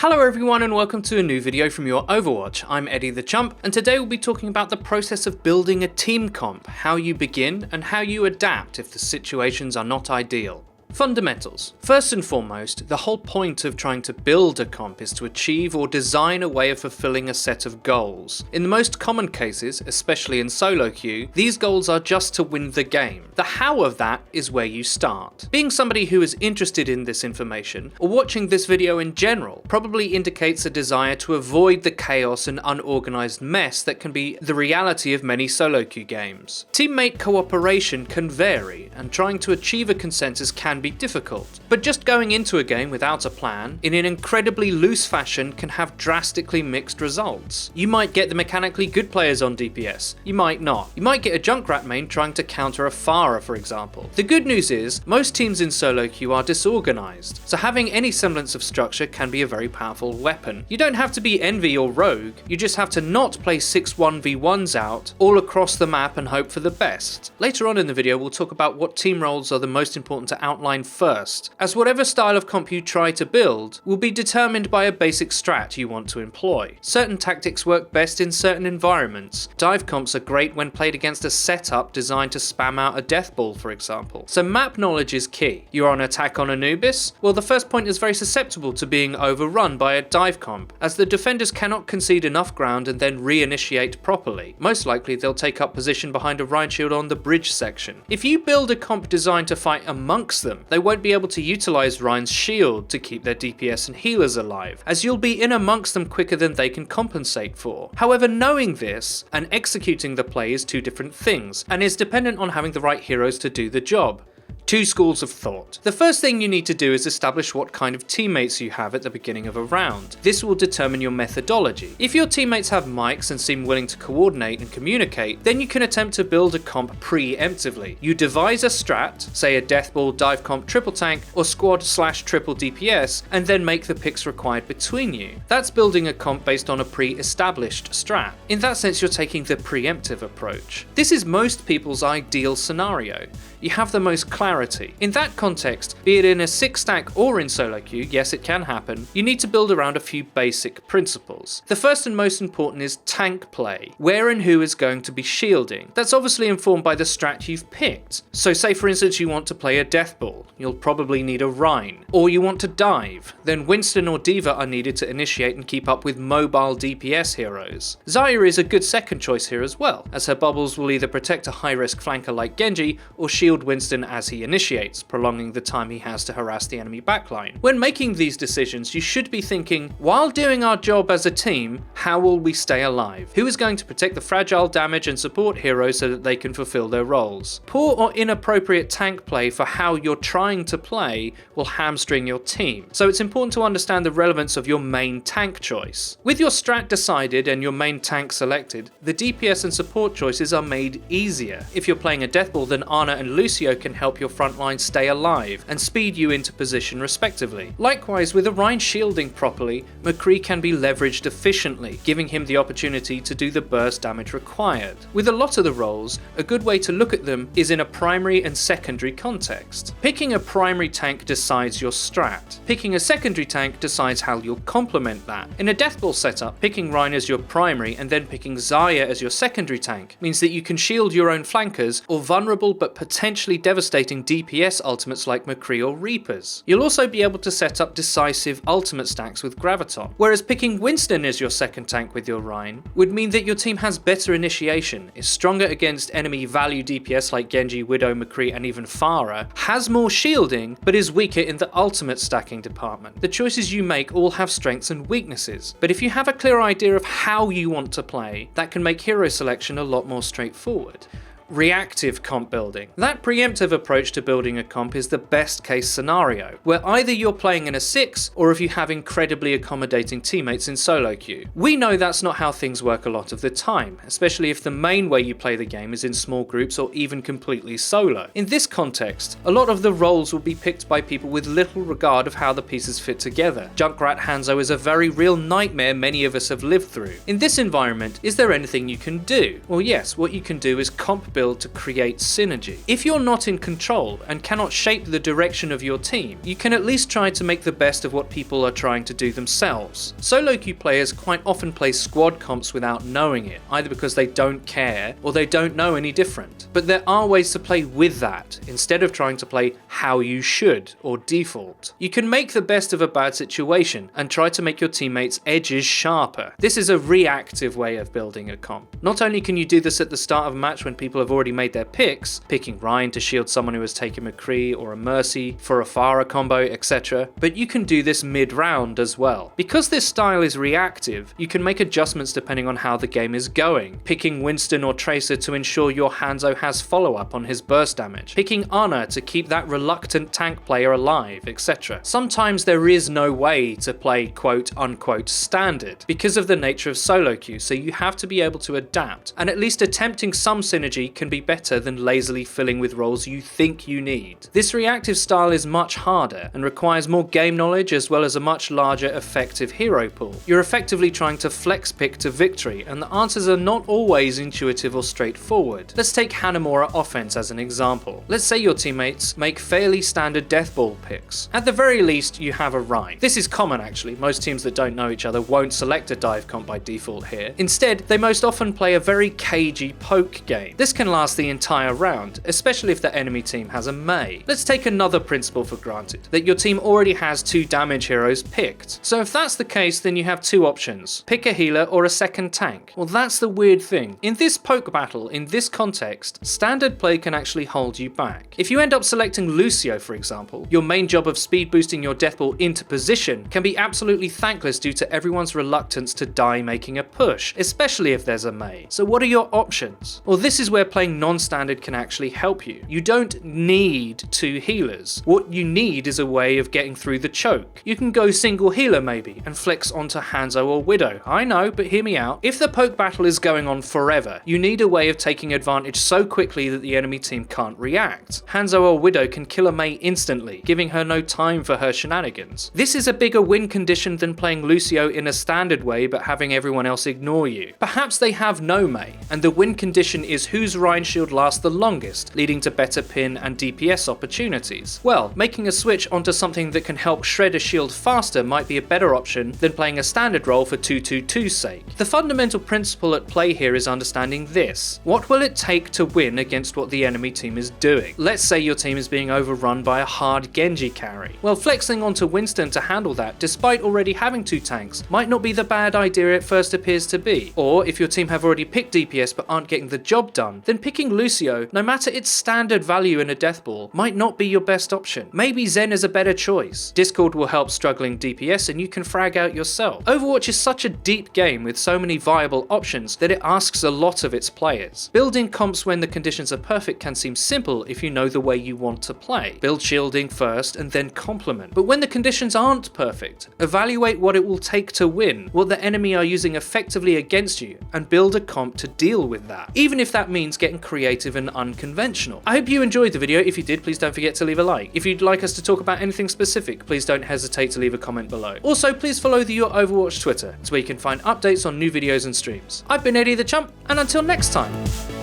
Hello everyone and welcome to a new video from Your Overwatch. I'm Eddie the Chump, and today we'll be talking about the process of building a team comp, how you begin and how you adapt if the situations are not ideal. Fundamentals. First and foremost, the whole point of trying to build a comp is to achieve or design a way of fulfilling a set of goals. In the most common cases, especially in solo queue, these goals are just to win the game. The how of that is where you start. Being somebody who is interested in this information, or watching this video in general, probably indicates a desire to avoid the chaos and unorganized mess that can be the reality of many solo queue games. Teammate cooperation can vary, and trying to achieve a consensus can be difficult, but just going into a game without a plan, in an incredibly loose fashion, can have drastically mixed results. You might get the mechanically good players on DPS, you might not. You might get a Junkrat main trying to counter a Pharah, for example. The good news is, most teams in solo queue are disorganized, so having any semblance of structure can be a very powerful weapon. You don't have to be Envy or Rogue, you just have to not play 6 1v1s out all across the map and hope for the best. Later on in the video we'll talk about what team roles are the most important to outline first, as whatever style of comp you try to build will be determined by a basic strat you want to employ. Certain tactics work best in certain environments. Dive comps are great when played against a setup designed to spam out a death ball, for example. So map knowledge is key. You're on attack on Anubis? Well, the first point is very susceptible to being overrun by a dive comp, as the defenders cannot concede enough ground and then reinitiate properly. Most likely they'll take up position behind a Rhine shield on the bridge section. If you build a comp designed to fight amongst them, they won't be able to utilize Rhine's shield to keep their DPS and healers alive, as you'll be in amongst them quicker than they can compensate for. However, knowing this and executing the play is two different things, and is dependent on having the right heroes to do the job. Two schools of thought. The first thing you need to do is establish what kind of teammates you have at the beginning of a round. This will determine your methodology. If your teammates have mics and seem willing to coordinate and communicate, then you can attempt to build a comp preemptively. You devise a strat, say a death ball, dive comp, triple tank, or squad/triple DPS, and then make the picks required between you. That's building a comp based on a pre-established strat. In that sense, you're taking the preemptive approach. This is most people's ideal scenario. You have the most clarity. In that context, be it in a 6-stack or in solo queue, yes it can happen, you need to build around a few basic principles. The first and most important is tank play. Where and who is going to be shielding? That's obviously informed by the strat you've picked. So say for instance you want to play a death ball, you'll probably need a Rhine. Or you want to dive, then Winston or D.Va are needed to initiate and keep up with mobile DPS heroes. Xayah is a good second choice here as well, as her bubbles will either protect a high-risk flanker like Genji or shield Winston as he initiates, prolonging the time he has to harass the enemy backline. When making these decisions, you should be thinking, while doing our job as a team, how will we stay alive? Who is going to protect the fragile, damage and support heroes so that they can fulfill their roles? Poor or inappropriate tank play for how you're trying to play will hamstring your team, so it's important to understand the relevance of your main tank choice. With your strat decided and your main tank selected, the DPS and support choices are made easier. If you're playing a death ball, then Ana and Lucio can help your front line stay alive and speed you into position respectively. Likewise, with a Rhine shielding properly, McCree can be leveraged efficiently, giving him the opportunity to do the burst damage required. With a lot of the roles, a good way to look at them is in a primary and secondary context. Picking a primary tank decides your strat. Picking a secondary tank decides how you'll complement that. In a death ball setup, picking Rhine as your primary and then picking Xayah as your secondary tank means that you can shield your own flankers or vulnerable but potentially devastating DPS ultimates like McCree or Reapers. You'll also be able to set up decisive ultimate stacks with Graviton, whereas picking Winston as your second tank with your Rhine would mean that your team has better initiation, is stronger against enemy value DPS like Genji, Widow, McCree and even Pharah, has more shielding but is weaker in the ultimate stacking department. The choices you make all have strengths and weaknesses, but if you have a clear idea of how you want to play, that can make hero selection a lot more straightforward. Reactive comp building. That preemptive approach to building a comp is the best case scenario, where either you're playing in a 6 or if you have incredibly accommodating teammates in solo queue. We know that's not how things work a lot of the time, especially if the main way you play the game is in small groups or even completely solo. In this context, a lot of the roles will be picked by people with little regard of how the pieces fit together. Junkrat Hanzo is a very real nightmare many of us have lived through. In this environment, is there anything you can do? Well yes, what you can do is comp build to create synergy. If you're not in control and cannot shape the direction of your team, you can at least try to make the best of what people are trying to do themselves. Solo queue players quite often play squad comps without knowing it, either because they don't care or they don't know any different. But there are ways to play with that, instead of trying to play how you should or default. You can make the best of a bad situation and try to make your teammates' edges sharper. This is a reactive way of building a comp. Not only can you do this at the start of a match when people have already made their picks, picking Ryan to shield someone who has taken McCree or a Mercy for a Pharah combo, etc., but you can do this mid-round as well. Because this style is reactive, you can make adjustments depending on how the game is going, picking Winston or Tracer to ensure your Hanzo has follow-up on his burst damage, picking Ana to keep that reluctant tank player alive, etc. Sometimes there is no way to play quote-unquote standard because of the nature of solo queue, so you have to be able to adapt, and at least attempting some synergy can be better than lazily filling with roles you think you need. This reactive style is much harder and requires more game knowledge as well as a much larger effective hero pool. You're effectively trying to flex pick to victory, and the answers are not always intuitive or straightforward. Let's take Hanamura offense as an example. Let's say your teammates make fairly standard death ball picks. At the very least, you have a Rhyme. This is common actually, most teams that don't know each other won't select a dive comp by default here. Instead, they most often play a very cagey poke game. This can last the entire round, especially if the enemy team has a Mei. Let's take another principle for granted, that your team already has 2 damage heroes picked. So if that's the case, then you have 2 options. Pick a healer or a second tank. Well, that's the weird thing. In this poke battle, in this context, standard play can actually hold you back. If you end up selecting Lucio, for example, your main job of speed boosting your death ball into position can be absolutely thankless due to everyone's reluctance to die making a push, especially if there's a Mei. So what are your options? Well, this is where playing non-standard can actually help you. You don't need 2 healers. What you need is a way of getting through the choke. You can go single healer maybe and flex onto Hanzo or Widow. I know, but hear me out. If the poke battle is going on forever, you need a way of taking advantage so quickly that the enemy team can't react. Hanzo or Widow can kill a Mei instantly, giving her no time for her shenanigans. This is a bigger win condition than playing Lucio in a standard way but having everyone else ignore you. Perhaps they have no Mei, and the win condition is whose Rhine shield lasts the longest, leading to better pin and DPS opportunities. Well, making a switch onto something that can help shred a shield faster might be a better option than playing a standard role for 2-2-2's sake. The fundamental principle at play here is understanding this. What will it take to win against what the enemy team is doing? Let's say your team is being overrun by a hard Genji carry. Well, flexing onto Winston to handle that, despite already having 2 tanks, might not be the bad idea it first appears to be. Or if your team have already picked DPS but aren't getting the job done, then picking Lucio, no matter its standard value in a death ball, might not be your best option. Maybe Zen is a better choice. Discord will help struggling DPS and you can frag out yourself. Overwatch is such a deep game with so many viable options that it asks a lot of its players. Building comps when the conditions are perfect can seem simple if you know the way you want to play. Build shielding first and then complement. But when the conditions aren't perfect, evaluate what it will take to win, what the enemy are using effectively against you, and build a comp to deal with that, even if that means getting creative and unconventional. I hope you enjoyed the video. If you did, please don't forget to leave a like. If you'd like us to talk about anything specific, please don't hesitate to leave a comment below. Also, please follow the Your Overwatch Twitter, it's where you can find updates on new videos and streams. I've been Eddie the Chump, and until next time.